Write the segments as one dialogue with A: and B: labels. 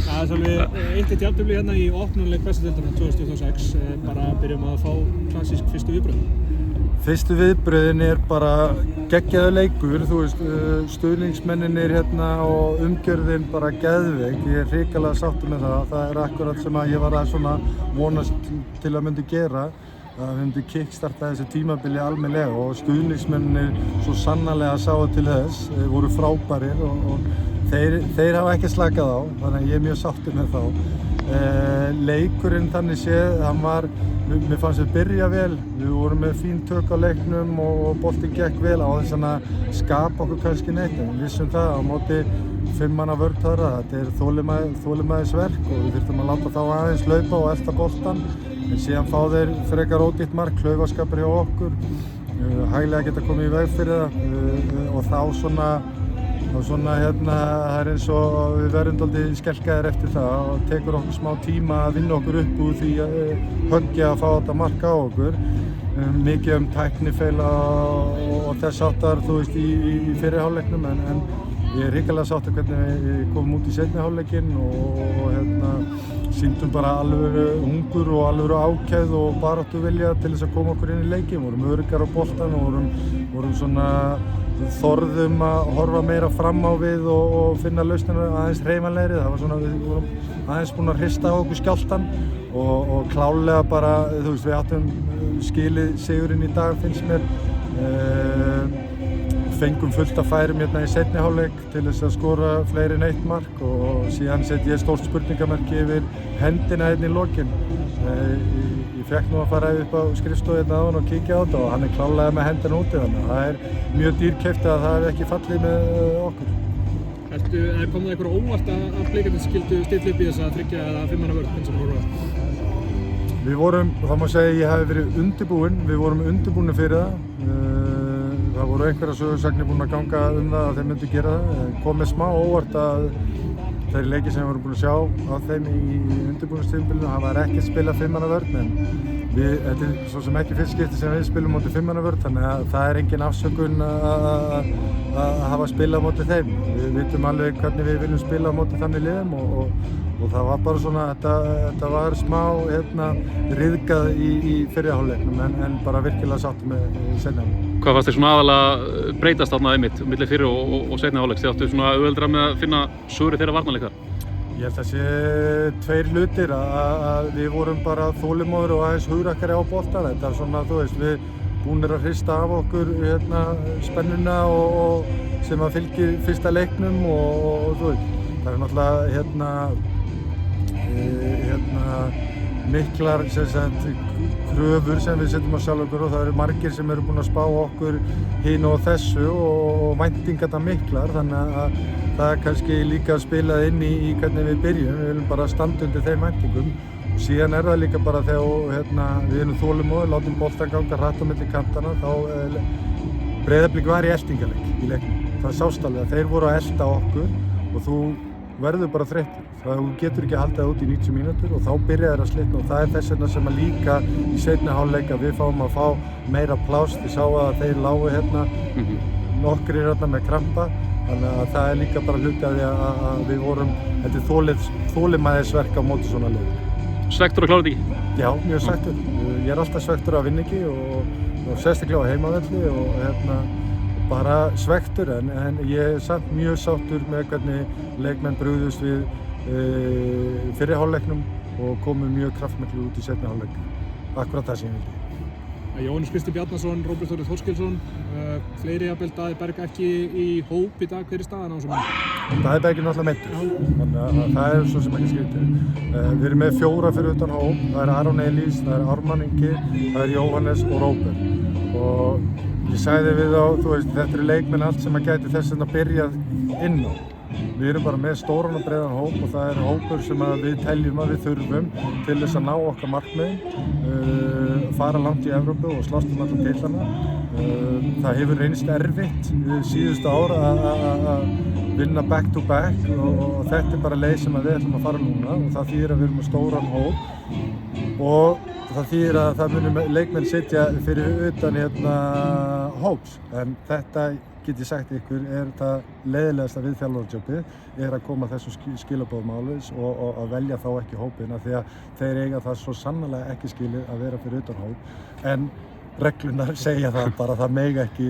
A: Það er svolítið eitt jafntefli hérna í opnunleik Bestadeildarinnar 2026, bara byrjum að fá klassísk fyrstu viðbrögð.
B: Fyrstu viðbrögðin bara geggjaður leikur, þú veist, stuðningsmennirnir hérna og umgjörðin bara geðveik. Ég hrikalega sáttur með það. Það akkurat sem að ég var að svona vonast til að myndi gera. Að við myndum kickstarta þessi tímabili almennilega og stuðningsmennir svo sannarlega sáu til þess, voru frábærir og þeir hafa ekki slakað á, þannig að ég mjög sáttur með þá. Leikurinn þannig séð, mér fannst við byrja vel, við vorum með fín tök á leiknum og boltinn gekk vel á þess að skapa okkur kannski neitt, en við vissum það á móti 5 manna vörn þarna, þetta er þolinmæðisverk og við þurftum að láta þá aðeins laupa og elta boltann. En síðan fá þeir frekar ódýrt mark, klaufaskapur hjá okkur, hæglega geta komið í veg fyrir það og þá svona hérna, það er eins og við verðum dálítið skelkaðir eftir það og tekur okkur smá tíma að vinna okkur upp úr því að höggja að fá þetta mark á okkur. Mikið tæknifeila og þess áttar, þú veist, í fyrri hálfleiknum en ég er hrikalega sáttur hvernig við komum út í seinni hálfleikinn og hérna sýndum bara alvöru hungur og alvöru ákefð og baráttuvilja til þess að koma okkur inn í leikinn. Vorum öruggar á boltann og vorum svona þorðum að horfa meira fram á við og finna lausnina aðeins hreyfanlegri. Það var svona, við vorum aðeins búin að hrista á okkur skjálftann og klálega bara, þú veist, við áttum skilið sigurinn í dag finnst mér. Fengum fullt af færum hérna í seinni hálfleik til þess að skora fleiri en 1 mark og síðan set ég stórt spurningamerki yfir hendina hérna í lokin. Ég fekk nú að fara upp á skrifstofu hérna áðan og kíkja á þetta og hann er klárlega með hendina úti þannig að það er mjög dýrkeypt að það hef ekki fallið með okkur.
A: Kom það einhver óvart að Blikarnir skyldu stilla upp í þessa 3 eða 5 manna vörn eins og voru það?
B: Við vorum, það má segja, ég hafi verið undirbúinn, við vorum undirbúnir fyrir það. Það voru einhverjar sögursagnir búin að ganga það að þeir myndu gera það. Kom með smá óvart að þeir leikir sem við vorum búin að sjá á þeim í undirbúningstímabilinu hafa ekki spilað 5 manna vörn en þetta er svo sem ekki fyrst skipti sem við spilum móti 5 manna vörn þannig að það er engin afsökun að hafa spilað móti þeim. Við vitum alveg hvernig við viljum spila móti þannig liðum og það var bara svona, þetta var smá ryðgað í fyrri hálfleiknum en bara virkilega sáttur með seinni hálfleik.
C: Hvað fannst þér svona aðalega breytast þarna einmitt milli fyrri og seinni hálfleiks? Þið áttu svona auðveldara með að finna sögurinn þeirra varnarleikar?
B: Ég held að það sé 2 hlutir að við vorum bara þolinmóðir og aðeins hugrakkari á boltann. Þetta er svona, þú veist, við búnir að hrista af okkur spennuna og sem að fylgir fyrsta leiknum og þú veist, það er náttúrulega miklar kröfur sem við setjum á sjálf okkur og það eru margir sem eru búin að spá okkur hinu og þessu og væntingarnar miklar þannig að það er kannski líka spilað inn í hvernig við byrjum, við viljum bara standa undir þeim væntingum og síðan er það líka bara þegar við erum þolinmóðir, látum boltann ganga hratt á milli kantana þá Breiðablik var í eltingaleik í leiknum, það sást alveg að þeir voru að elta okkur og þú verður bara þreyttur. Þú getur ekki að halda það út í 90 mínútur og þá byrjar það að slitna og það er þess vegna sem að líka í seinni hálfleik að við fáum að fá meira pláss. Þið sáu að þeir lágu nokkrir með krampa þannig að það er líka bara hluti af því að við vorum, þetta er þolinmæðisverk á móti svona leik.
C: Svekktur að klára þetta ekki?
B: Já, mjög svekktur. Ég er alltaf svekktur að vinna ekki og sérstaklega á heimavelli og bara svekktur en ég er samt mjög sáttur með hvernig leikmenn brugðust við fyrri hálfleiknum og komu mjög kraftmiklu út í seinni hálfleik. Akkurat það sem ég vildi.
A: Jóhannes Kristi Bjarnason, Róbert Þórir Þorskelsson, fleiri jafnvel, Daði Berg ekki í hóp í dag, hver er staðan á þessum manni?
B: Daði Berg er náttúrulega meiddur, þannig að það er svo sem ekki skrítið. Við erum með 4 fyrir utan hóp, það er Aron Elís, það er Ármann Ingi, það er Jóhannes og Róbert. Og ég sagði við þá, þú veist, þetta eru leikmenn allt sem að gæti þess að byrjað inn á. Við erum bara með stóran og breiðan hóp og það er hópur sem við teljum að við þurfum til þess að ná okkar markmiðum, fara langt í Evrópu og slást alla titlana. Það hefur reynst erfitt síðustu ár að vinna back to back og þetta er bara leið sem við ætlum að fara núna og það þýðir að við erum með stóran hóp og það þýðir að það munum leikmenn sitja fyrir utan hóps en þetta get ég sagt ykkur, það leiðilegasta við þjálfarajobið að koma þessum skilaboðum áleiðis og að velja þá ekki hópina því að þeir eiga það svo sannarlega ekki skilið að vera fyrir utan hóp en reglunar segja það bara það mega ekki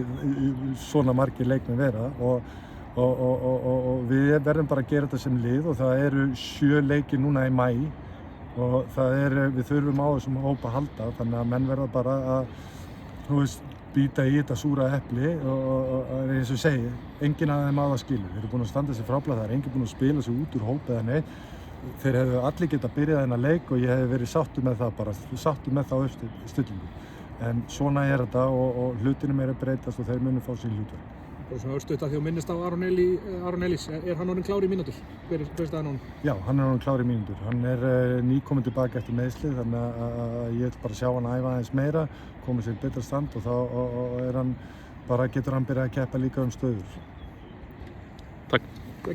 B: svona margir leikmenn vera og við verðum bara að gera þetta sem lið og það eru 7 leikir núna í maí og við þurfum á þessum hóp að halda þannig að menn verða bara að býta í þetta súra epli og eins og ég segi, enginn af þeim á það skilur. Þeir eru búin að standa sér frábært, það er enginn búin að spila sig út úr hóp eða neitt. Þeir hefðu allir getað byrjað þennan leik og ég hefði verið sáttur með það bara, sáttur með það uppstillingu. En svona er þetta og hlutinum að breytast og þeir munu fá sín hlutverk.
A: Bara svona örstuðt að því að minnist á Aron Elís, hann orðinn klár í mínútur? Hver er staðan á honum? Já, hann orðinn klár í mínútur. Hann nýkominn tilbaka eftir meiðsli þannig að ég vil bara sjá hann æfa aðeins meira, koma sér í betra stand og þá getur hann byrjað að keppa líka stöður.
C: Takk.